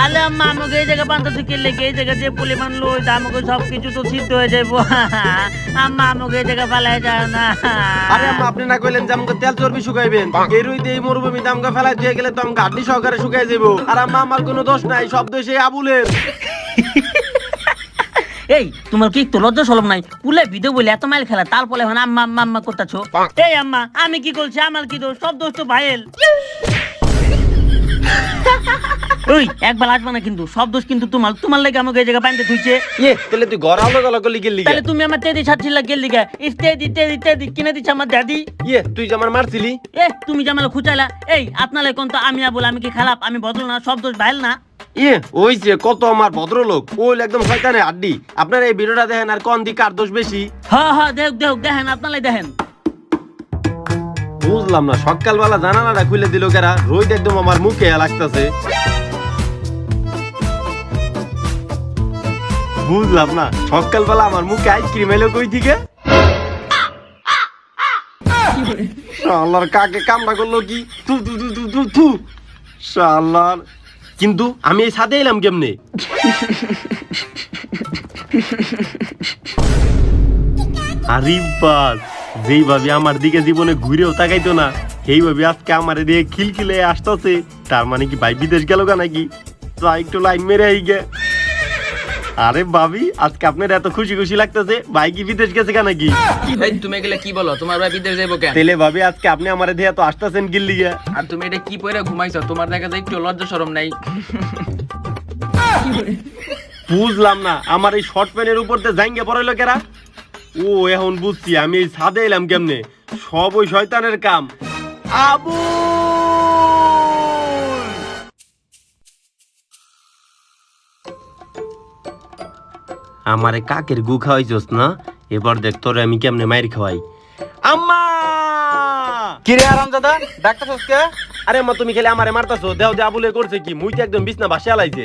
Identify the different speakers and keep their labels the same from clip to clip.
Speaker 1: আলে আম্মা আমাকে এই জায়গা পান্তা থেকে লেগে এই জায়গা যে পুলি মানলো আমাকে সবকিছু তো সিদ্ধ হয়ে যাবো। আম্মা আমাকে এই জায়গা ফেলাই যায় না।
Speaker 2: আরে আম্মা আপনি না কইলেন যে আমাকে তেল চর্বি শুকাইবেন, এই রুইতে এই মরুভূমিতে আমাকে ফেলাই দিয়ে গেলে তো আমাকে হাড্ডি সহকারে শুকাই যাবো। আর আম্মা আমার কোনো দোষ নাই, সব দোষ এই আবুলের।
Speaker 1: এই তোমার কি একটু লজ্জা সরম নাই? পুলে ভিডিও বলে এত মাইল খেলা, তারপরে এখন আম্মা আম্মা আম্মা করতেছো। এই আম্মা আমি কি করছি? আমার কি দোষ? সব দোষ তো ভাইয়ের। ওই একবার আসবে না কিন্তু, সব দোষ কিন্তু তোমার। তোমার লাগে আমাকে এই জায়গা পানিতে ধুইছে।
Speaker 2: তাহলে তুই ঘর আলো গলা গলি গেলি?
Speaker 1: তাহলে তুমি আমার তেদি ছাড়ছিলা গেল দিকে ইত্যাদি কিনে দিচ্ছে আমার দাদি।
Speaker 2: তুই যে আমার মারছিলি।
Speaker 1: তুমি জামাল খুঁচাইলা। এই আপনার কোন তো আমি বলে আমি কি খারাপ? আমি বদল না, সব দোষ ভাইল না।
Speaker 2: ওই যে কত আমার ভদ্রলোক, ওই একদম শয়তানের আড্ডি। আপনার এই ভিডিওটা দেখেন আর কোন দিক কার দোষ বেশি?
Speaker 1: হ্যাঁ দেখেন আপনারাই দেখেন।
Speaker 2: বুঝলাম না, সকালবেলা জানালাটা খুলে দিল কেরা? রোদ একদম আমার মুখে লাগতেছে। বুঝলাম না, সকালবেলা আমার মুখে আইসক্রিম এলো কই থেকে? শালার কাকে কামড়া করলো কি? তু তু তু তু তু তু শালার। কিন্তু আমি এই ছাদে এলাম কেমনে? আরে বাস, যেইভাবে আমার দিকে জীবনে ঘুরেও তাকাইতো না, সেইভাবে আজকে আমার দিকে খিলখিলে আসতেছে। তার মানে কি ভাই বিদেশ গেল গা নাকি? একটু লাইন মেরে গে। আরে ভাবি, আজকে আপনার এত খুশি খুশি লাগতেছে, ভাই কি বিদেশ গেছে গা নাকি?
Speaker 3: এই তুমি এগুলা কি বলো? তোমার ভাই বিদেশ যাইবো কেন?
Speaker 2: তেলে ভাবি আজকে আপনি আমার দিয়ে তো আসতেছেন গিল্লি গে।
Speaker 3: আর তুমি এটা কি পয়রা ঘুমাইছো? তোমার দেখা যায় একটু লজ্জা শরম নাই।
Speaker 2: বুঝলাম না, আমার এই শর্ট প্যান্টের উপর দিয়ে জাঙ্গে পড়াইলো কেরা? ও এখন বুঝছি আমি এই ছাদে এলাম কেমনে। সব ওই শয়তানের কাম। আবু আমারে কাকের গু খাওয়াইছস না? এবার দেখ তোরে আমি কেমনে মাইর খাওয়াই। আম্মা!
Speaker 4: কিরে আরামজাদা, ডাক্তারছস কে?
Speaker 2: আরে মা তুমি খেলে আমারে মারতাছো? দেও দে আবুলে করছে কি? মুই তো একদম বিছনা ভাসে আলাইছে।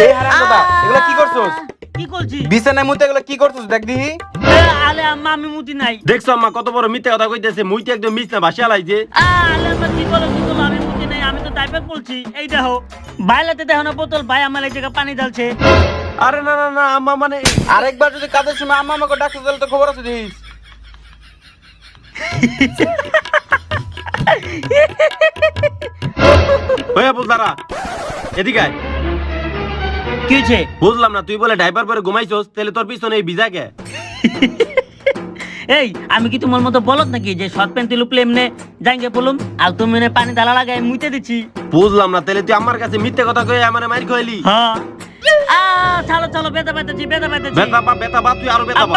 Speaker 4: এই হারামজাদা, এগুলা কি করছস?
Speaker 1: কি করছি?
Speaker 4: বিছানায় মুতে এগুলা কি করছস দেখ দিহি।
Speaker 1: আলে আম্মা আমি মুতি নাই।
Speaker 2: দেখছো আম্মা কত বড় মিথ্যা কথা কইতেছে? মুই তো একদম বিছনা ভাসে আলাইছে।
Speaker 1: আলে আম্মা কি বলো আমি মুতি নাই, আমি তো টাইপের বলছি। এই দেখো বাইলাতে দেখো না বোতল, ভাই আমার এই জায়গা পানি ঢালছে।
Speaker 2: আরে না না না আম্মা, মানে
Speaker 4: আরেকবার যদি কাজের সময় আম্মা আমাকে ডাক্তার দিলে তো খবর আছে দিস।
Speaker 2: হয়ে বুঝলারা এদিকে আয়।
Speaker 1: কি হয়েছে?
Speaker 2: বুঝলাম না, তুই বলে ডাইপার পরে ঘুমাইছস, তাহলে তোর পিছনে এই ভিজা কে?
Speaker 1: এই আমি কি তোমার মতো বলত নাকি যে শর্ট প্যান্ট তুলু প্লেমনে জাঙ্গে বলুম আর তুমি পানি ঢালা লাগাই মুইতে দিচ্ছি?
Speaker 2: বুঝলাম না, তাহলে তুই আমার কাছে মিথ্যে কথা কয়ে আমারে মাইর খাইলি।
Speaker 1: হ্যাঁ চলো বেতা পাইতেছি
Speaker 2: বেতা বা তুই আরো বেতা বা।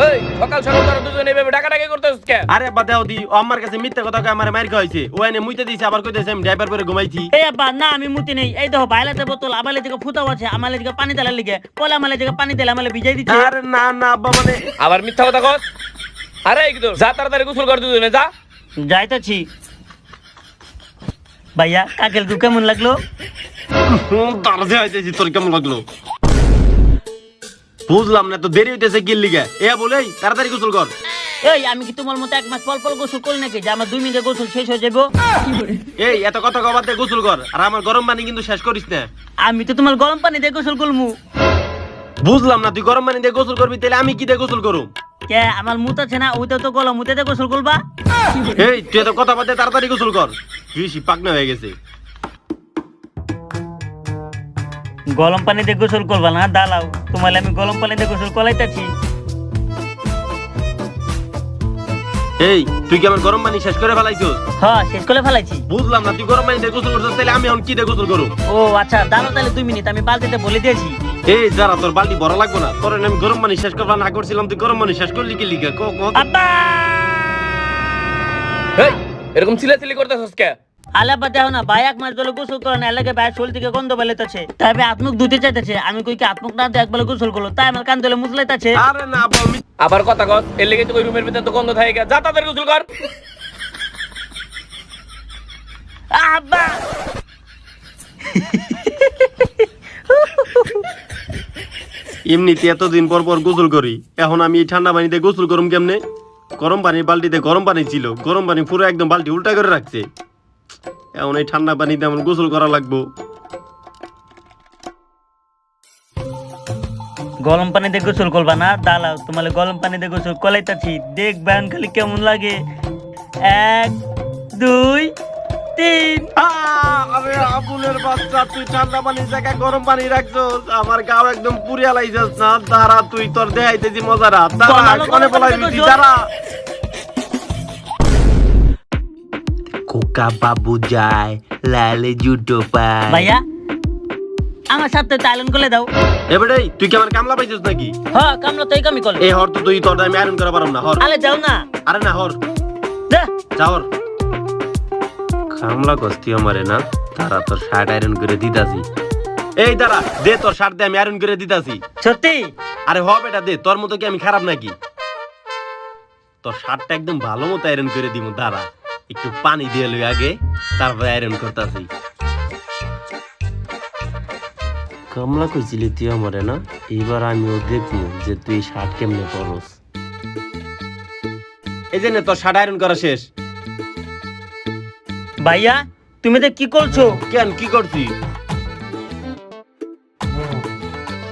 Speaker 3: এই সকাল সকাল তোরা দুজনে এভাবে ডাকাডাকি করতেছিস কেন?
Speaker 2: আরে আব্বা দেও দি, ও আমার কাছে মিথ্যে কথা কয়ে আমারে মাইর খাইছে। ও এনে মুইতে দিছে, আবার কইতেছে আমি ডাইপার পরে ঘুমাইছি।
Speaker 1: এই আব্বা না আমি মুতি নেই। এই দেখো বাইলাতে বোতল আমালে থেকে ফুটাও আছে, আমালে থেকে পানি ঢালার লিগে পলে আমালে থেকে পানি ঢালে আমালে ভিজাই দিচ্ছে।
Speaker 2: আরে না না আব্বা, মানে
Speaker 3: আবার মিথ্যা কথা কস? আরে একদম যা তাড়াতাড়ি গোসল কর দুজনে যা।
Speaker 1: যাইতেছি। ভাইয়া কাকের গু কেমন লাগলো?
Speaker 2: তাড়াতাড়ি আইতেছি, তোর কেমন লাগলো? বুঝলাম না, তো দেরি হইতেছে গিল্লি গে। বলেই তাড়াতাড়ি গোসল কর।
Speaker 1: এই আমি কি তোমার মতো এক মাস পল গোসল করি নাকি যে আমার 2 মিনিটে গোসল শেষ হয়ে যাবো?
Speaker 2: এই এত কথা কবার দিয়ে গোসল কর, আর আমার গরম পানি কিন্তু শেষ করিস না।
Speaker 1: আমি তো তোমার গরম পানি দিয়ে গোসল করবো।
Speaker 2: বুঝলাম না, তুই গরম পানি দিয়ে গোসল করবি, তাহলে আমি কি দিয়ে গোসল করুম?
Speaker 1: কে আমার মুত আছে না, ওইটা তো গলা মুতে দিয়ে গোসল করবা।
Speaker 2: এই তুই এত কথা বাদ দিয়ে তাড়াতাড়ি গোসল কর, বেশি পাকনা হয়ে গেছে।
Speaker 1: গরম পানি দিয়ে গোসল করবা না, দাঁড়াও তোমার আমি গরম পানি দিয়ে গোসল করাইতেছি।
Speaker 2: এই তুই কি আমার গরম পানি শেষ করে ফেলাইছস?
Speaker 1: হ্যাঁ শেষ করে ফেলাইছি।
Speaker 2: বুঝলাম না, তুই গরম পানি দিয়ে গোসল করছিস, তাহলে আমি এখন কি দিয়ে গোসল করুম?
Speaker 1: ও আচ্ছা দাঁড়াও তাহলে 2 মিনিট, আমি বালতিতে বলে দিয়েছি।
Speaker 2: এই যারা তোর বালতি বড় লাগবে না, তোর আমি গরম পানি শেষ করবা না করছিলাম, তুই গরম পানি শেষ করলি কি লিখে?
Speaker 1: আব্বা
Speaker 3: এই এরকম চিল্লাচিল্লি করতেছিস কেন?
Speaker 1: আলাবা দেখো না ভাই 1 মাস ধরে গোসল করে না, এলাকে ভাই শরীর থেকে গন্ধ বেলাইতেছে, তাই ভাই আত্মুক ধুতে চাইতেছে। আমি কই কি আত্মুক না দিয়ে একবার গোসল করলো, তাই আমার কান ধরে মুছলাইতেছে।
Speaker 2: আরে না আব্বা,
Speaker 3: আবার কথা কস? এর লেগে তো ওই রুমের ভিতরে তো গন্ধ থাকে। যা তাড়াতাড়ি গোসল কর।
Speaker 1: আব্বা
Speaker 2: এমনিতে এতদিন পর পর গোসল করি, এখন আমি এই ঠান্ডা পানিতে গোসল করুম কেমনে? গরম পানির বালতিতে গরম পানি ছিল, গরম পানি পুরো একদম বালতি উল্টা করে রাখছে। এখন এই ঠান্ডা পানিতে আমার গোসল করা লাগবো।
Speaker 1: গরম পানিতে গোসল করবা না, দাঁড়াও তোমার গরম পানিতে গোসল কলাইতাছি, দেখবেন খালি কেমন লাগে। 1 2 3।
Speaker 2: আরে আবুলের বাচ্চা, তুই ঠান্ডা পানির জায়গায় গরম পানি রাখছস, আমার গাও একদম পুড়িয়া লাইছস না। দাঁড়া, তুই তোর দেখাইতেছি মজাটা। দাঁড়া, কোনে পলাই দিছি, দাঁড়া। কোকা বাবু যায় লালে জুটো পায়।
Speaker 1: ভাইয়া আমার সাথে টাইলন করে দাও।
Speaker 2: এবারে তুই কি আমার কামলা পাইছস নাকি?
Speaker 1: হ্যাঁ, কামলা তো এই কামই করলে।
Speaker 2: এই হর তো তুই তোর আমি আয়রন করা পারম না, হর।
Speaker 1: আলে যাও না।
Speaker 2: আরে না, হর
Speaker 1: দে
Speaker 2: যা, হর। কামলা কস্তি আমারে না, তারা তোর শার্ট আয়রন করে দিতাছি। এই দাঁড়া, দে তোর শার্ট দে, আমি আয়রন করে দিতাছি।
Speaker 1: সত্যি?
Speaker 2: আরে হ বেটা, দে। তোর মতো কি আমি খারাপ নাকি? তোর শার্টটা একদম ভালো মতো আয়রন করে দিব। দাঁড়া, একটু পানি দিয়ে লই আগে, তারপরে আয়রন করতেছি। কামলা কইছিলি তুই আমারে না, এবার আমিও দেখবো যে তুই শার্ট কেমনে পরস। এই যে নে, তোর শার্ট আয়রন করা শেষ।
Speaker 1: ভাইয়া তুমি তো কি করছো?
Speaker 2: কেন, কি করছি?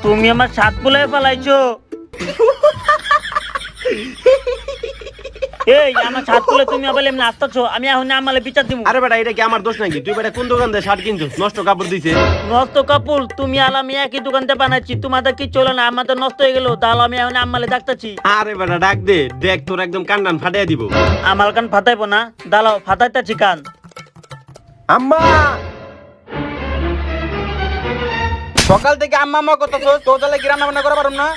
Speaker 1: তুমি আমার সাত পোলায় পালাইছো। এই আমার সাত পোলে তুমি আবার এমনি আসতেছো, আমি এখন আমালে বিচার দিব।
Speaker 2: আরে বেটা, এটা কি আমার দোষ নাকি? তুই বেটা কোন দোকান দিয়ে শার্ট কিনছিস? নষ্ট কাপড় দিছে।
Speaker 1: নষ্ট কাপড় তুমি আর আমি একই দোকানতে বানাচ্ছি, তোমাদের কি চলো না? আমাদের নষ্ট হয়ে গেল, তাহলে আমি এখন আমালে ডাকতেছি।
Speaker 2: আরে বেটা ডাক দে, দেখ তোর একদম কান ফাটিয়ে দিব।
Speaker 1: আমার কান ফাটাইবো না, দাঁড়াও ফাটাইতেছি কান।
Speaker 2: আম্মা,
Speaker 4: সকাল থেকে আম্মা আম্মা করতেছস, তোর তাহলে কি রান্না বান্না করা পারুম না?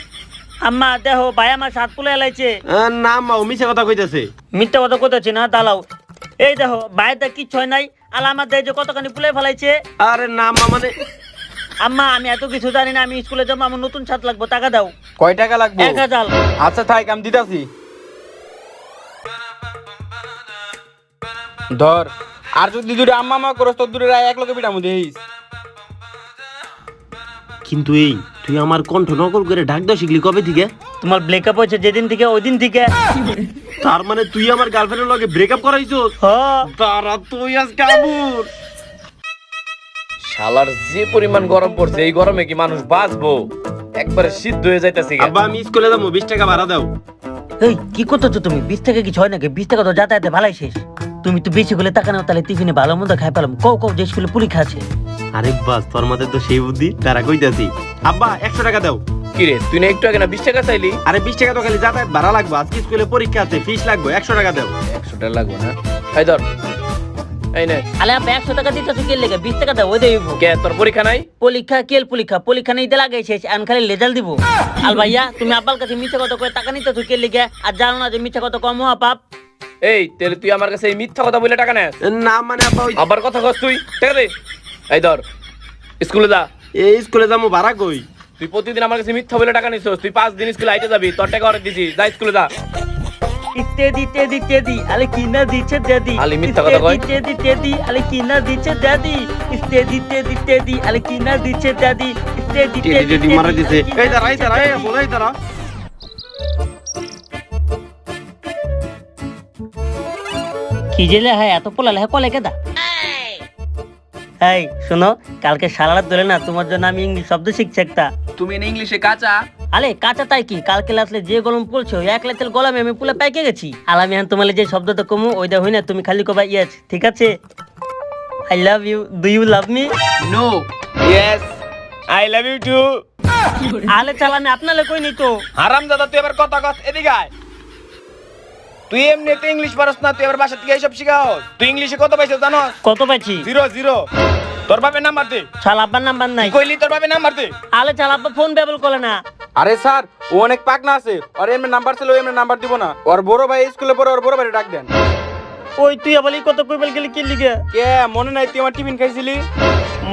Speaker 1: আম্মা দেখো ভাই আমার সাত পোলে এলাইছে।
Speaker 2: না আম্মা, ও মিছে কথা কইতাছে।
Speaker 1: মিথ্যা কথা কোথাছি না, দাঁড়াও। এই দেখো বাইরে কিচ্ছু হয় নাই, আর আমার দেয় যে কতখানি পুলে ফেলাইছে।
Speaker 2: আরে না আম্মা, মানে
Speaker 1: আম্মা আমি এত কিছু জানি না, আমি স্কুলে যাবো, আমার নতুন ছাদ লাগবো, টাকা দাও।
Speaker 4: কয় টাকা লাগবে?
Speaker 1: 1000।
Speaker 4: আচ্ছা থাক, আমি দিতাছি। ধর, আর যদি দূরে আম্মা আম্মা করস, তোর দূরে এক লোকে পিটামু দেখিস।
Speaker 2: কিন্তু এই তুই আমার কণ্ঠ নকল করে ডাক দাও শিখলি কবে থেকে?
Speaker 1: তোমার ব্রেকআপ হয়েছে যেদিন থেকে, ওই দিন থেকে।
Speaker 2: তার মানে তুই আমার গার্লফ্রেন্ডের লগে ব্রেকআপ করাইছস?
Speaker 1: হ্যাঁ।
Speaker 2: তারা তুই আজকে আবুর।
Speaker 3: শালার যে পরিমাণ গরম পড়ছে, এই গরমে কি মানুষ বাঁচবো? একবারে সিদ্ধ হয়ে যাইতেছে।
Speaker 2: আব্বা আমি স্কুলে যাবো, 20 টাকা ভাড়া দাও।
Speaker 1: এই কি করতেছো তুমি? 20 টাকা কিছু হয় নাকি? 20 টাকা তো যাতায়াতে ভালাই শেষ। তুমি তো বেশি করে টাকা নাও, তাহলে টিফিনে ভালো মন্দ খাই পেলাম। কও কও যে স্কুলে পরীক্ষা আছে।
Speaker 2: আরে বাস, তোর মধ্যে তো সেই বুদ্ধি, তারা কইতাছি। আব্বা 100 টাকা দাও।
Speaker 3: কি রে, তুই না একটু আগে না 20 টাকা চাইলি?
Speaker 2: আরে 20 টাকা তো খালি যাতায়াত ভাড়া লাগবে, আজকে স্কুলে পরীক্ষা আছে, ফিস লাগবে, 100 টাকা দাও।
Speaker 3: 100 টাকা লাগবে না? এই ধর, এই নে।
Speaker 1: আলে আপনি 100 টাকা দিতেছো কে লেগে? 20 টাকা দাও, ওই দেব।
Speaker 3: কে তোর পরীক্ষা নাই?
Speaker 1: পরীক্ষা কেল পরীক্ষা? পরীক্ষা নিতে লাগে শেষ, এখন খালি রেজাল্ট দিব। আল ভাইয়া তুমি আব্বার কাছে মিথ্যা কথা কয়ে টাকা নিতেছো কে লেগে? আর জানো না যে মিথ্যা কথা কম হওয়া পাপ?
Speaker 3: এই তাহলে তুই আমার কাছে এই মিথ্যা কথা বলে টাকা নেস?
Speaker 2: না মানে আব্বা ওই
Speaker 3: আবার কথা কস তুই? টাকা দে। এই ধর, স্কুলে যা।
Speaker 2: এই স্কুলে যাবো, ভাড়া কই?
Speaker 3: তুই প্রতিদিন আমার কাছে মিথ্যা বলে টাকা নিছিস। তুই 5 দিন স্কুলে আইতে যাবি, তোর টাকা অর্ডার দিছি। যা স্কুলে যা।
Speaker 1: ইত্যাদি আলে কিনা দিচ্ছে দাদি।
Speaker 3: আলে মিথ্যা কথা কয়।
Speaker 1: ইত্যাদি আলে কিনা দিচ্ছে দাদি। ইত্যাদি আলে কিনা দিচ্ছে দাদি।
Speaker 2: টিটি মারা দিছে। এই দাঁড়া, এই দাঁড়া, এই বলাই দাঁড়া।
Speaker 1: কি জেলে হয় এত পোলা লেখা কলে কেদা? এই শোনো, কালকে সারা রাত ধরে না তোমার জন্য আমি ইংলিশ শব্দ শিখছি একটা।
Speaker 3: তুমি এনে ইংলিশে কাঁচা?
Speaker 1: আলে কাঁচা তাই কি, কালকে আসলে যে গরম পড়ছে ওই 1 লাখের গলামে আমি পুলে পাইকে গেছি। আর আমি এখন তোমার যে শব্দটা কমু ওইটা হই না, তুমি খালি কবা ইয়েস, ঠিক আছে? I love you, do you love me?
Speaker 3: No. Yes, I love you too.
Speaker 1: আলে চাল আমি আপনালে কই নি তো।
Speaker 3: হারামজাদা, তুই এবার কথা কস, এদিকে আয়। তুই এমনিতে ইংলিশ পারস না, তুই এবার বাসা থেকে এইসব শিখাও। তুই ইংলিশে কত পাইছিস জানোস?
Speaker 1: কত পাইছি?
Speaker 3: 0 তোর বাপের নাম্বার দে।
Speaker 1: চাল আব্বার নাম্বার নাই।
Speaker 3: কইলি তোর বাপের নাম্বার দে।
Speaker 1: আলে চাল আব্বা ফোন ব্যবহার করে না।
Speaker 4: আরে স্যার, ও অনেক পাকনা আছে, আর এমনি নাম্বার ছিল, এমনি নাম্বার দিব না। ওর বড় ভাই স্কুলে পড়ে, ওর বড় ভাই ডাক দেন।
Speaker 1: ওই তুই আবার কত কইবেল গেলি কি লিগে?
Speaker 4: কে মনে নাই তুই আমার টিফিন খাইছিলি?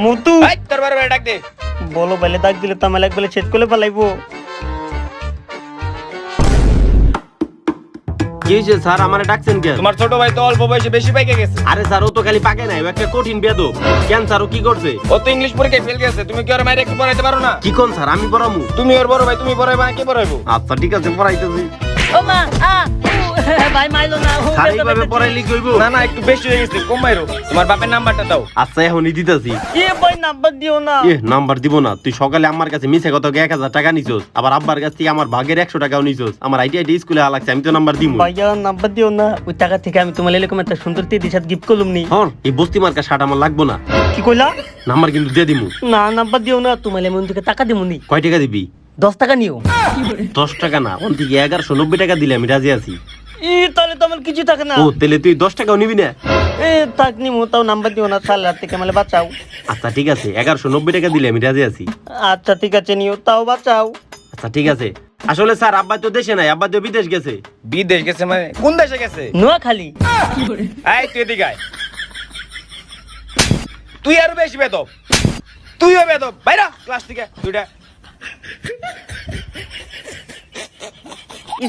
Speaker 1: মুতু
Speaker 3: এই তোর বড় ভাই ডাক দে।
Speaker 1: বলো বেলে দাগ দিলে তো আমার একবেলে ছেদ করে ফেলাইবো।
Speaker 2: কি হয়েছে স্যার, আমারে ডাকছেন কেন?
Speaker 3: তোমার ছোট ভাই তো অল্প বয়সে বেশি পাইকে গেছে।
Speaker 2: আরে স্যার, ও তো খালি পাকে নাই, ও একটা কঠিন বেয়াদব। কেন স্যার, ও কি করছে?
Speaker 3: ও তো ইংলিশ পরীক্ষায় ফেল গেছে। তুমি কি ওর মাইরে একটু পড়াইতে পারো না?
Speaker 2: কি কোন স্যার, আমি পড়ামু?
Speaker 3: তুমি ওর বড় ভাই, তুমি পড়াইবা, কে পড়াইবো?
Speaker 2: আচ্ছা ঠিক আছে, পড়াইতেছি।
Speaker 1: ও মা ভাই মাইলো না ও
Speaker 2: স্যার
Speaker 1: ব্যথা
Speaker 2: এইভাবে
Speaker 1: পেতেছে।
Speaker 2: পড়াইলে কি হইব?
Speaker 3: না না একটু বেশি হয়ে গেছে, কম মাইরো। তোমার বাপের নাম্বারটা দাও।
Speaker 2: আচ্ছা এখনই দিতেছি।
Speaker 1: ভাই নাম্বার দিও না।
Speaker 2: নাম্বার দিব না? তুই সকালে আমার কাছে মিছে কত 1000 টাকা নিছস, আবার আব্বার কাছ থেকে আমার ভাগের 100 টাকাও নিছস। আমার আইডিয়া স্কুলে লাগছে, আমি তো নাম্বার দিব।
Speaker 1: ভাইয়া নাম্বার দিও না, ওই টাকা থেকে আমি তোমার এরকম একটা সুন্দর টেডি শার্ট গিফট করলাম নি।
Speaker 2: হর এই বস্তি মার্কা শার্ট আমার লাগবো না,
Speaker 1: কি কইলা?
Speaker 2: নাম্বার কিন্তু দিয়ে দিমু।
Speaker 1: না নাম্বার দিও না, তোমার এমন থেকে টাকা দিমু নি।
Speaker 2: কয় টাকা দিবি?
Speaker 1: 10 টাকা নিও।
Speaker 2: 10 টাকা না, ওন থেকে 1190 টাকা দিলে আমি রাজি আছি।
Speaker 1: তাহলে তো আমার কিছু থাকে না।
Speaker 2: ও তাহলে তুই 10 টাকাও নিবি না?
Speaker 1: থাক নিমু, তাও নাম্বার দিও না, সাল রাত থেকে মানে বাঁচাও।
Speaker 2: আচ্ছা ঠিক আছে, 1190 টাকা দিলে আমি রাজি আছি।
Speaker 1: আচ্ছা ঠিক আছে নিও, তাও বাঁচাও।
Speaker 2: আচ্ছা ঠিক আছে। আসলে স্যার আব্বা তো দেশে নাই, আব্বা তো বিদেশ গেছে।
Speaker 3: বিদেশ গেছে মানে কোন দেশে গেছে?
Speaker 1: নোয়াখালী।
Speaker 3: এই তুই এদিকে আয়। তুই আরো বেশি বেদব, তুইও বেদব। বাইরা ক্লাস থেকে দুইটা।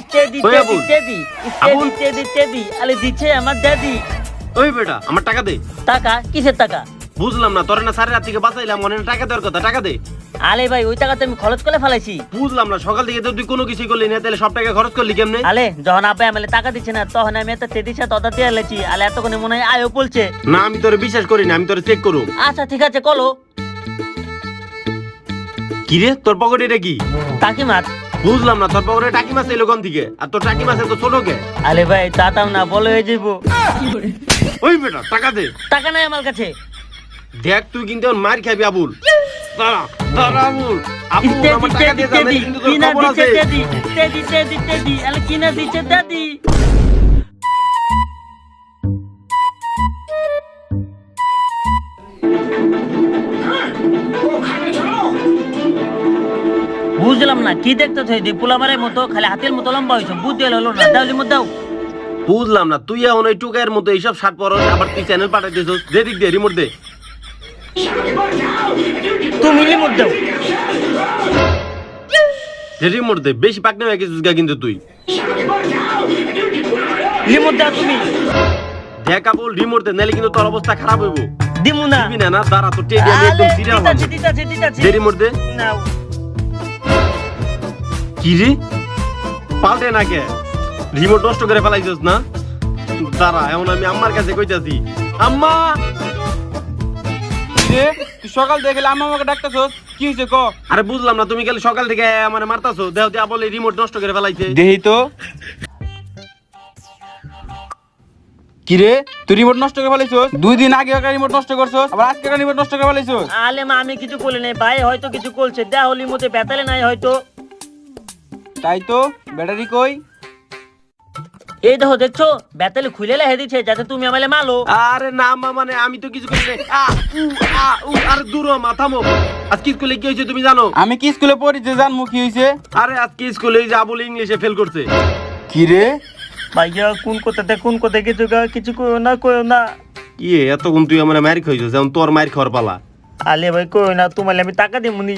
Speaker 1: স্টেডি
Speaker 2: ওই
Speaker 1: steady
Speaker 2: Abul.
Speaker 1: Steady
Speaker 2: Abul.
Speaker 1: Steady steady steady, আরে দিচ্ছে আমার দাদি।
Speaker 2: ওই বেটা আমার টাকা দে।
Speaker 1: টাকা? কিসের টাকা?
Speaker 2: বুঝলাম না, তোরে না সাড়ে রাত থেকে বাঁচাইলাম, মনে হয় টাকা দেওয়ার কথা, টাকা দে।
Speaker 1: আলে ভাই ওই টাকা তো আমি খরচ করে ফেলাইছি।
Speaker 2: বুঝলাম না, সকাল থেকে তো তুই কোনো কিছু করলি না, তাহলে সব টাকা খরচ করলি কেমনে?
Speaker 1: আলে যখন আব্বাই আমাকে টাকা দিচ্ছে না, তখন আমি একটা টেডি শার্ট অর্ডার দিয়ে এলেছি। আলে এতক্ষণে মনে হয় আয়ও বলছে।
Speaker 2: না আমি তোরে বিশ্বাস করি না, আমি তোরে চেক করুম।
Speaker 1: আচ্ছা ঠিক আছে কলো।
Speaker 2: কি রে তোর পকেটে এটা কি?
Speaker 1: টাকি মাছ।
Speaker 2: বুঝলাম না, তোর পকেটে টাকি মাছ এলো কোন থেকে? আর তোর টাকি মাছ এত ছোট কে?
Speaker 1: আলে ভাই তাতাম না, বলে হয়ে যাবো।
Speaker 2: ওই বেটা টাকা দে।
Speaker 1: টাকা নাই আমার কাছে।
Speaker 2: দেখ তুই কিন্তু এখন মার খাবি আবুল। দাঁড়া দাঁড়া আবুল, আবুল
Speaker 1: স্টেডি
Speaker 2: আমার টাকা
Speaker 1: স্টেডি
Speaker 2: দিয়ে যাবে,
Speaker 1: স্টেডি,
Speaker 2: কিন্তু তোর
Speaker 1: কিনা
Speaker 2: খবর
Speaker 1: দিচ্ছে
Speaker 2: আছে।
Speaker 1: টেডি, স্টেডি স্টেডি স্টেডি, আলে কিনা দিচ্ছে দাদি। বুঝলাম না কি দেখতেছো, এই পোলামারের মতো খালি হাতের মতো লম্বা হয়েছে, বুদ্ধি হলো না। দাওলি মত দাও।
Speaker 2: বুঝলাম না, তুই এখন ওই টুকাইয়ের মতো এইসব শার্ট পরস, আবার তুই চ্যানেল পাঠাই দিছিস। দে দিক দে, রিমোট দে।
Speaker 1: তুমি লিমুট দাও।
Speaker 2: দে রিমোট দে, বেশি পাকনা হয়ে গেছিস গা কিন্তু তুই।
Speaker 1: লিমুট দাও তুমি।
Speaker 2: দেখ আবুল রিমোট দে, নাহলে কিন্তু তোর অবস্থা খারাপ হইব।
Speaker 1: দিমু না।
Speaker 2: দিবি না? না দাঁড়া, তোর টেডি আমি একদম সিরিয়াস হব।
Speaker 1: দিতাছি।
Speaker 2: দে রিমোট দে।
Speaker 1: নাও।
Speaker 2: কি রে পাল্টে না কে? রিমোট নষ্ট করে ফেলাইছিস না? দাঁড়া এখন আমি আম্মার কাছে কইতাছি। আম্মা
Speaker 4: রে তুই সকাল থেকে গেলে আম্মা আমাকে ডাকতেছস, কি হয়েছে ক?
Speaker 2: আরে বুঝলাম না, তুমি গেলে সকাল থেকে মানে মারতাছো, দেহ দিয়া বলে রিমোট নষ্ট করে ফেলাইছে।
Speaker 4: দেহি তো। কি রে তুই রিমোট নষ্ট করে ফেলাইছস? 2 দিন আগে একটা রিমোট নষ্ট করছস, আবার আজকে একটা রিমোট নষ্ট করে ফেলাইছস।
Speaker 1: আলে মা আমি কিছু বলি নাই ভাই, হয়তো কিছু করছে। দেখ হলির মধ্যে বেতালে নাই হয়তো।
Speaker 4: তাই তো, ব্যাটারি কই?
Speaker 1: এই দেখো দেখছো, বেতালে খুলে লেহে দিচ্ছে যাতে তুমি আমালে মালো।
Speaker 2: আরে না আম্মা, মানে আমি তো কিছু করি নাই। আরে দূর হ, মাথামো। আজকে স্কুলে কি হয়েছে তুমি জানো?
Speaker 4: আমি কি স্কুলে পড়ি যে জানমু কি হয়েছে?
Speaker 2: আরে আজকে স্কুলে এই যে আবুল ইংলিশে ফেল করছে।
Speaker 4: কি রে
Speaker 1: ভাইয়া কোন কোথায় কিছু কইও না।
Speaker 2: কি এতক্ষণ তুই আমার মার খাইছিস, যেমন তোর মার খাওয়ার পালা।
Speaker 1: আলে ভাই কইও না, তোমালে আমি টাকা দেবনি।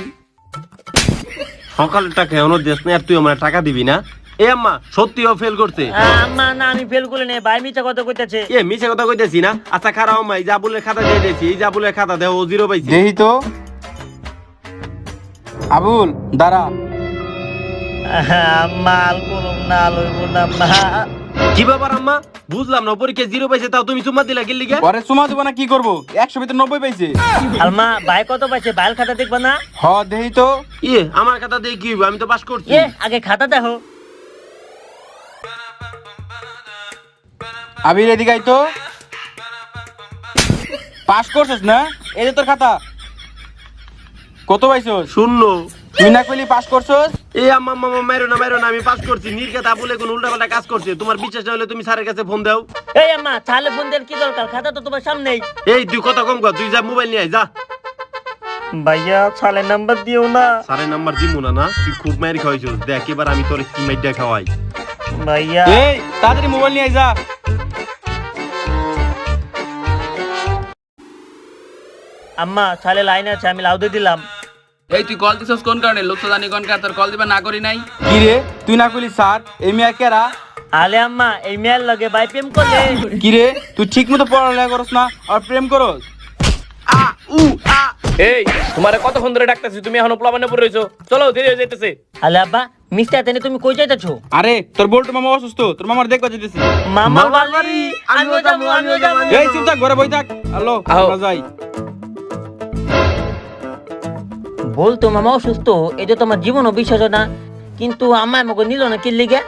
Speaker 2: সকালের টাকা এখনো দেশ না, আর তুই আমার টাকা দিবি না? এ আম্মা সত্যিও ফেল করছে।
Speaker 1: আম্মা না আমি ফেল করে নেই ভাই, মিছা কথা কইতাছে।
Speaker 2: মিছে কথা কইতেছি না। আচ্ছা খারাপ আম্মা, এই যে আবুলের খাতা দিয়ে দিয়েছি, এই যে আবুলের খাতা দেহ 0 পাইছে।
Speaker 4: দেহি তো। আবুল দাঁড়া।
Speaker 1: আম্মা আল করুম না, লইব না মা।
Speaker 2: কি ব্যাপার আম্মা? বুঝলাম না, পরীক্ষায় 0 পাইছে, তাও তুমি চুম্মা দিলা গেলি গা?
Speaker 4: পরে সুমা দেবো না, কি করবো? 100 ভিতরে 90 পাইছে।
Speaker 1: আলমা ভাই কত পাইছে? ভাইয়ের খাতা দেখবা না?
Speaker 4: হ দেহি তো।
Speaker 2: আমার খাতা দিয়ে কি হইব? আমি তো পাস করছি।
Speaker 1: আগে খাতা দেখো।
Speaker 4: আবির এদিকে আই তো। পাস করছিস না? এই যে তোর খাতা। কত পাইছস?
Speaker 2: 0।
Speaker 4: তুই না কইলি পাস করছস?
Speaker 2: আম্মা মারো না, আমি পাস করছি। নির্ঘাত আবুলে কোন উল্টাপাল্টা কাজ করছে। তোমার বিশ্বাস না হলে তুমি স্যারের কাছে ফোন দাও।
Speaker 1: এই আম্মা তাহলে ফোন দেওয়ার কি দরকার? খাতা তো তোমার সামনেই।
Speaker 2: তুই কথা কম কর, তুই যা মোবাইল নিয়ে আয় যা।
Speaker 1: ভাইয়া সালে নাম্বার দিও না।
Speaker 2: স্যারের নাম্বার দিমু না? তুই খুব মাইর খাওয়াইছিস। দেখ এবার আমি তোর কি মাইরটা খাওয়াই।
Speaker 1: ভাইয়া
Speaker 4: এই তাড়াতাড়ি মোবাইল নিয়ে আয় যা।
Speaker 1: আম্মা সালে লাইন আছে, আমি লাউদে দিলাম।
Speaker 5: এই তুই কল দিছস কোন কারণে? লোক তো জানি কোন কার, তোর কল দিবা না করি নাই।
Speaker 4: কি রে তুই না কইলি স্যার এই মেয়া কেরা?
Speaker 1: আলে আম্মা এই মেয়ের লগে ভাই প্রেম করলে।
Speaker 4: কি রে তুই ঠিক মতো পড়ালেখা করস না আর প্রেম করস?
Speaker 2: আ উ আ
Speaker 3: এই তোমারে কতক্ষণ ধরে ডাকতেছি, তুমি এখনো প্লাবনে পড়ে রইছো, চলো দেরি হয়ে যাইতেছে।
Speaker 1: আলে আব্বা মিস্টার তেনে তুমি কই যাইতাছো?
Speaker 4: আরে তোর বল্টু মামা অসুস্থ, তোর মামার দেখবা যেতেছি।
Speaker 1: মামার বাড়ি আমিও যাবো আমিও যাবো।
Speaker 4: এই চুপ থাক, ঘরে বই থাক। হ্যালো,
Speaker 3: আও।
Speaker 4: আমরা যাই।
Speaker 1: বলতো মামা অসুস্থ, এটা তোমার জীবনও বিশ্বাস না, কিন্তু আমার আমাকে নিল না কি লিগে?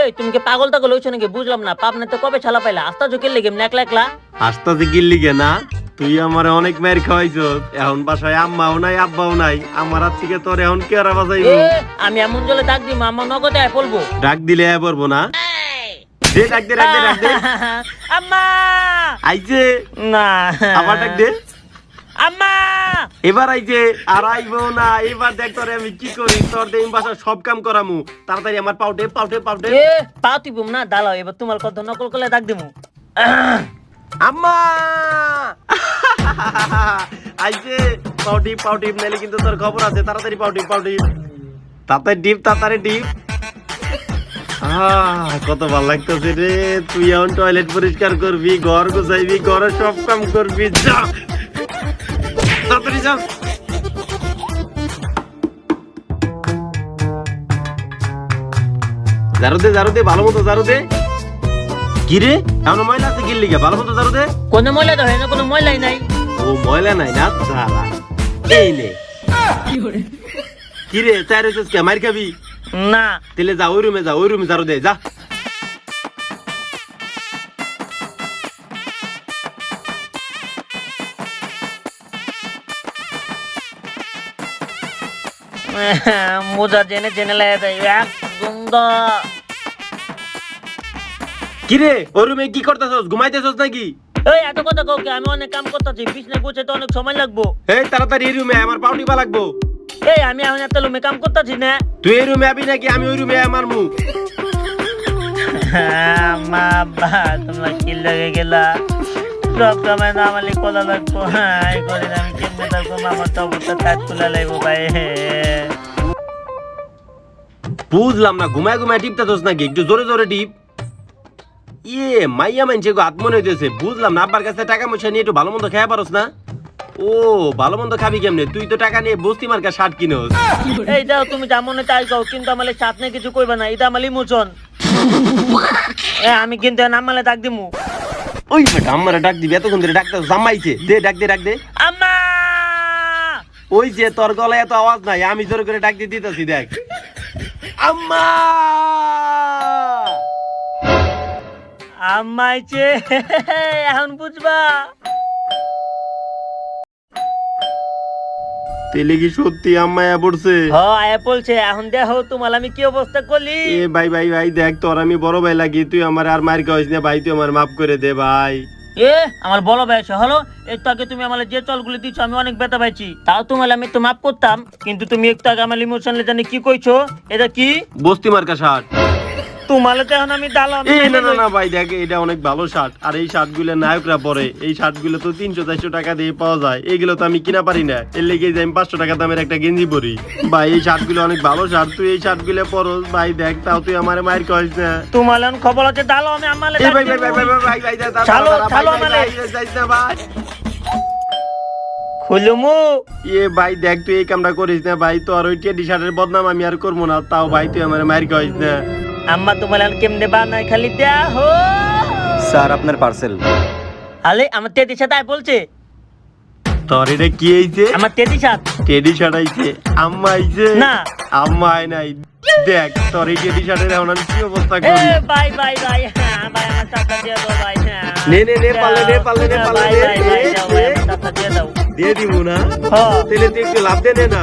Speaker 1: এই তুমি কি পাগল টাগল হইছো নাকি? বুঝলাম না, পাবনা তো কবে ছালা পাইলা, আস্তা ঝুঁকে লেগে একলা একলা।
Speaker 2: আস্তাতে গিল্লি গে না, তুই আমার অনেক মায়ের খাওয়াইছ, এখন বাসায় আম্মাও নাই আব্বাও নাই, আমার হাত থেকে তোর এখন কেরা বাজাইব?
Speaker 1: এ আমি এমন জলে ডাক দিই মামা নগদে আয় বলবো।
Speaker 2: ডাক দিলে আয় পড়বো না? দে ডাক দে ডাক দে ডাক দে।
Speaker 1: আম্মা
Speaker 2: আইছে
Speaker 1: না,
Speaker 2: আবার ডাক দে।
Speaker 1: আম্মা
Speaker 2: এবার আইছে, আর আইবো না। এবার দেখ তোরে আমি কি করি, তোর দেই বাসা সব কাম করামু, তাড়াতাড়ি আমার পাউটে পাউটে পাউটে।
Speaker 1: এ পাও তুই না দাঁড়াও, এবার তোমার কথা নকল করলে ডাক দিমু।
Speaker 2: আম্মা আইছে, পাউটি পাউটি নাইলে কিন্তু তোর খবর আছে, তাড়াতাড়ি পাউটি পাউটি, তাড়াতাড়ি ডিপ তাড়াতাড়ি ডিপ। কত ভালো লাগতেছে রে, তুই এখন টয়লেট পরিষ্কার করবি, ঘর গোছাইবি, ঘরে সব কাম করবি, যা তাড়াতাড়ি যা। ঝাড়ু দে ভালো মতো ঝাড়ু দে। কি রে এমন ময়লা আছে গিল্লি গে, ভালো মতো ঝাড়ু দে।
Speaker 1: কোনো ময়লা তো হয় না, কোনো ময়লাই নাই।
Speaker 2: ও ময়লা নাই না, সারা এই নে। কি রে চাই রেছিস কে, মার খাবি?
Speaker 1: না
Speaker 2: তেলে যা, ওই রুমে যা, ওই রুমে ঝাড়ু দে যা।
Speaker 1: মোজা জেনে জেনে লাগে দেয় এক গন্ধ।
Speaker 2: কি রে ওই রুমে কি করতেছস, ঘুমাইতেছস নাকি?
Speaker 1: এই এত কথা কাউকে, আমি অনেক কাম করতেছি, বিছনে গুছে তো অনেক সময় লাগবো।
Speaker 2: এই তাড়াতাড়ি এই রুমে, আমার পাউটি পা লাগবো।
Speaker 1: এই আমি এখন এত লুমে কাম করতেছি না।
Speaker 2: তুই এই রুমে আবি নাকি আমি ওই রুমে আমার মুখ?
Speaker 1: মা বা তোমরা কি লাগে গেলা, সব কামাই না আমালি কোলা লাগবো। হ্যাঁ এই করে আমি কেমনে থাকবো, আমার তো অবস্থা কাজ তুলে লাগবো ভাই।
Speaker 2: বুঝলাম না, ঘুমায় ঘুমায় টিপতেছস নাকি? একটু জোরে জোরে টিপ। ইয়ে মাইয়া মানছে গো, হাত মনে হইতেছে। বুঝলাম না, আব্বার কাছে টাকা পয়সা নিয়ে একটু ভালো মন্দ খাইয়া পারস না? ও ভালো মন্দ খাবি কেমনে? তুই তো টাকা নিয়ে বস্তি মার্কা শার্ট কিনোস।
Speaker 1: এই দাও তুমি যা মনে তাই কও, কিন্তু আমার সাথে কিছু কইবা না, এটা আমার ইমোশন। আমি কিন্তু নামালে ডাক দিমু।
Speaker 2: ওই বেটা আমারে ডাক দিবি, এতক্ষণ ধরে ডাকতে জামাইছে। দে ডাক দে ডাক দে।
Speaker 1: আম্মা
Speaker 2: ওই যে তোর গলায় এত আওয়াজ নাই, আমি জোরে করে ডাক দিয়ে দিতেছি, দেখ। আম্মা
Speaker 1: আম্মাইছে, এখন বুঝবা।
Speaker 2: তেলে কি সত্যি আম্মা পড়ছে?
Speaker 1: হ আয়া বলছে, এখন দেখো তোমার আমি কি অবস্থা করলি।
Speaker 2: এ ভাই ভাই ভাই দেখ, তোর আমি বড় ভাই লাগি, তুই আমার আর মার খাওয়াইস না ভাই, তুই আমার মাফ করে দে ভাই।
Speaker 1: এ আমার বড় বয়স হলো, একটু আগে তুমি আমার যে চলগুলো দিচ্ছ আমি অনেক ব্যথা পাইছি, তাও তোমার আমি একটু মাফ করতাম, কিন্তু তুমি একটু আগে আমার ইমোশনালি জানি কি কইছো, এটা কি?
Speaker 2: বস্তি মার্কা শার্ট।
Speaker 1: তোমার তো এখন আমি ডালাম।
Speaker 2: এই না না না ভাই দেখ, এটা অনেক ভালো শার্ট, আর এই শার্ট গুলো নায়করা পরে, এই শার্ট গুলো তো 300-400 টাকা দিয়ে পাওয়া যায়, এইগুলো তো আমি কিনা পারি না, এর লেগে যে আমি 500 টাকা দামের একটা গেঞ্জি পরি ভাই। এই শার্ট গুলো অনেক ভালো শার্ট, তুই এই শার্ট গুলো পরস ভাই, দেখ তাও তুই আমার মায়ের কইস না।
Speaker 1: তোমার এখন খবর আছে ডালো, আমি আমালে
Speaker 2: এই ভাই ভাই ভাই ভাই ভাই ভাই
Speaker 1: চালো চালো আমালে
Speaker 2: যাইস না ভাই।
Speaker 1: খুলুমু।
Speaker 2: এ ভাই দেখ, তুই এই কামটা করিস না ভাই, তো আর ওই টি শার্টের বদনাম আমি আর করবো না, তাও ভাই তুই আমার মায়ের কইস না।
Speaker 1: আম্মা তোমার এখন কেমনে বানাই খালি দেয়া হো।
Speaker 6: স্যার আপনার পার্সেল।
Speaker 1: আলে আমার তেতি সাথে আয় বলছে।
Speaker 2: তোর এটা কি হইছে?
Speaker 1: আমার তেতি সাথ
Speaker 2: টেডি শার্ট আইছে, আম্মা আইছে
Speaker 1: না।
Speaker 2: আম্মা আয় নাই। দেখ তোর এই টেডি শার্টের এখন আমি কি অবস্থা
Speaker 1: এ
Speaker 2: করি।
Speaker 1: বাই বাই বাই, হ্যাঁ ভাই আমার টাকা দিয়ে দাও ভাই। হ্যাঁ
Speaker 2: নে নে নে পারলে নে পারলে নে পারলে
Speaker 1: ভাই
Speaker 2: নে,
Speaker 1: ভাই ভাই দাও ভাই, আমার টাকা দিয়ে দাও।
Speaker 2: দিয়ে দিব না?
Speaker 1: হ্যাঁ
Speaker 2: তাহলে তুই একটু লাভ দে নে না।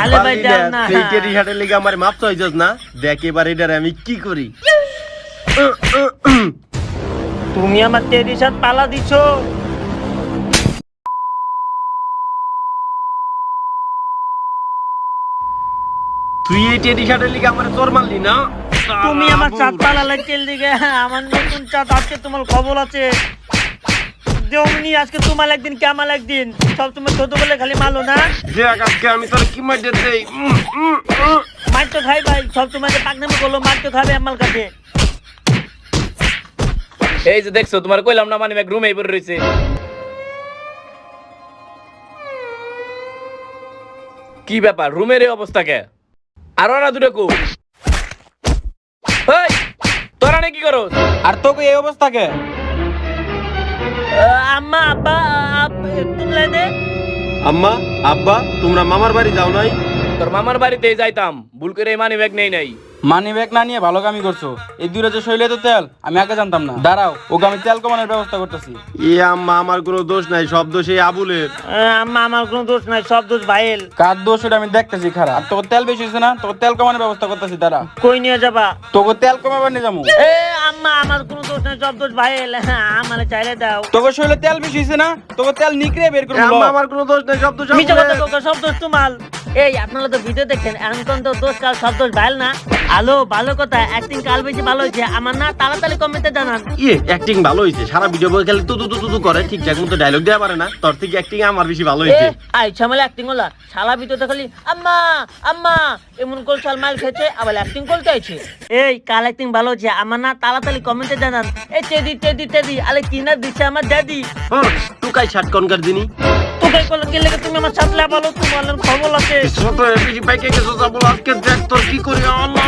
Speaker 1: আলে ভাই
Speaker 2: পারলি
Speaker 1: দাও
Speaker 2: না,
Speaker 1: না।
Speaker 2: এই টেডি শার্টের লেগে আমার মাপ চাইছস না? দেখ এবার এটারে আমি কি করি।
Speaker 1: তুমি আমার তেতি সাথ পালা দিছো।
Speaker 2: তুই এই টেডি শার্টের লেগে আমার চোর মারলি না?
Speaker 1: তুমি আমার চাঁদ পালালে তেল দিকে, আমার নতুন চাঁদ আজকে তোমার খবর আছে। দেওনি আজকে তোমার একদিন কে আমার একদিন, সব তুমি ছোট বলে খালি মালো না।
Speaker 2: দেখ আজকে আমি তোর কি মাইর দেই।
Speaker 1: মার তো খাই ভাই, সব তোমার পাকনামি করলো, মার তো খাবে আমার কাছে।
Speaker 3: এই যে দেখছো, তোমার কইলাম না, মানে রুমে পড়ে রইছে। কি ব্যাপার রুমের এই অবস্থা কে আর ওরা দূরে কো হেই তোরা নে কি করো
Speaker 4: আর তোকে এই অবস্থা কে?
Speaker 1: আম্মা আব্বা একটু লাইনে
Speaker 2: আম্মা আব্বা তোমরা মামার বাড়ি যাও নাই?
Speaker 3: তোর মামার বাড়িতে যাইতাম ভুল করে মানি ব্যাগ নেই নাই
Speaker 4: মানি ব্যাগ না নিয়ে ভালো কামই করছো। এই দূরে যে শৈলে তো তেল আমি আগে জানতাম না। দাঁড়াও, ওকে আমি তেল কমানোর ব্যবস্থা করতেছি।
Speaker 2: এ আম্মা আমার কোনো দোষ নাই, সব দোষ এই আবুলের।
Speaker 1: আম্মা আমার কোনো দোষ নাই, সব দোষ ভাইয়ের।
Speaker 4: কার দোষ এটা আমি দেখতেছি খারাপ। আর তোকে তেল বেশি হয়েছে না, তোকে তেল কমানোর ব্যবস্থা করতেছি। দাঁড়া,
Speaker 1: কই নিয়ে যাবা?
Speaker 4: তোকে তেল কমাবার নিয়ে যাবো।
Speaker 1: এ আম্মা আমার কোনো দোষ নাই, সব দোষ ভাইয়ের। আমার চাইলে দাও।
Speaker 4: তোকে শৈলে তেল বেশি হয়েছে না, তোকে তেল নিকড়ে বের
Speaker 2: এ
Speaker 4: করবো।
Speaker 2: আম্মা আমার কোনো দোষ নাই, সব দোষ
Speaker 1: মিছা কথা
Speaker 2: আবুলের।
Speaker 1: বলছো, সব দোষ তোমার। এই আপনারা তো ভিডিও দেখছেন, এখন তো দোষ কাল সব দোষ ভাইল না। আলো ভালো কথা, অ্যাক্টিং কাল বেশি ভালো হয়েছে আমার না, তাড়াতাড়ি কমেন্টে জানান।
Speaker 2: ইয়ে অ্যাক্টিং ভালো হইছে, সারা ভিডিও বই খালি তুতু তুতু করে, ঠিকঠাক মতো ডায়লগ দেওয়া পারে না। তোর থেকে অ্যাক্টিং আমার বেশি ভালো হইছে।
Speaker 1: আইছা মানে অ্যাক্টিং হলা শালা ভিডিওতে খালি আম্মা আম্মা এমন করে চাল মাল খেয়েছে, আবার অ্যাক্টিং করতে আইছে। এই কাল অ্যাক্টিং ভালো হয়েছে আমার না, তাড়াতাড়ি কমেন্টে জানান। এই টেডি টেডি টেডি আরে কিনা দিচ্ছে আমার ড্যাডি।
Speaker 2: হ্যাঁ টুকাই শার্ট কনকার দিনই
Speaker 1: তোকে কল কে লাগে তুমি আমার সাথে লাভালো, তোমার খবর আছে।
Speaker 2: ছোট বেশি বাইকে গেছো যাবো আজকে, দেখ তোর কি করি আল্লাহ।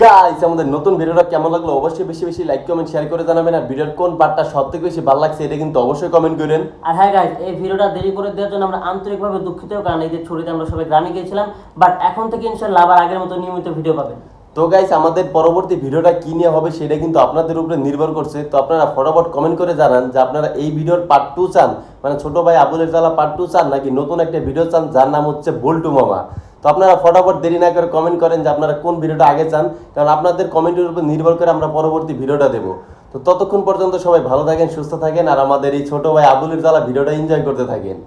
Speaker 2: গাইস আমাদের নতুন ভিডিওটা কেমন লাগলো অবশ্যই বেশি বেশি লাইক কমেন্ট শেয়ার করে জানাবেন। আর ভিডিওর কোন পার্টটা সবথেকে বেশি ভালো লাগছে এটা কিন্তু অবশ্যই কমেন্ট করেন।
Speaker 1: আর হ্যাঁ গাইস, এই ভিডিওটা দেরি করে দেওয়ার জন্য আমরা আন্তরিকভাবে দুঃখিত, কারণ এই যে ছুটিতে আমরা সবাই গ্রামে গিয়েছিলাম। বাট এখন থেকে ইনশাআল্লাহ আবার আগের মতো নিয়মিত ভিডিও পাবেন।
Speaker 2: তো গাইস আমাদের পরবর্তী ভিডিওটা কি নিয়ে হবে সেটা কিন্তু আপনাদের উপরে নির্ভর করছে। তো আপনারা ফটাফট কমেন্ট করে জানান যে আপনারা এই ভিডিওর পার্ট 2 চান, মানে ছোট ভাই আবুলের জ্বালা পার্ট 2 চান, নাকি নতুন একটা ভিডিও চান যার নাম হচ্ছে বল্টু মামা। তো আপনারা ফটাফট দেরি না করে কমেন্ট করেন যে আপনারা কোন ভিডিওটা আগে চান, কারণ আপনাদের কমেন্টের উপর নির্ভর করে আমরা পরবর্তী ভিডিওটা দেবো। তো ততক্ষণ পর্যন্ত সবাই ভালো থাকেন, সুস্থ থাকেন, আর আমাদের এই ছোট ভাই আবুলের জ্বালা ভিডিওটা এনজয় করতে থাকেন।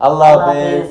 Speaker 2: আল্লাহ হাফেজ।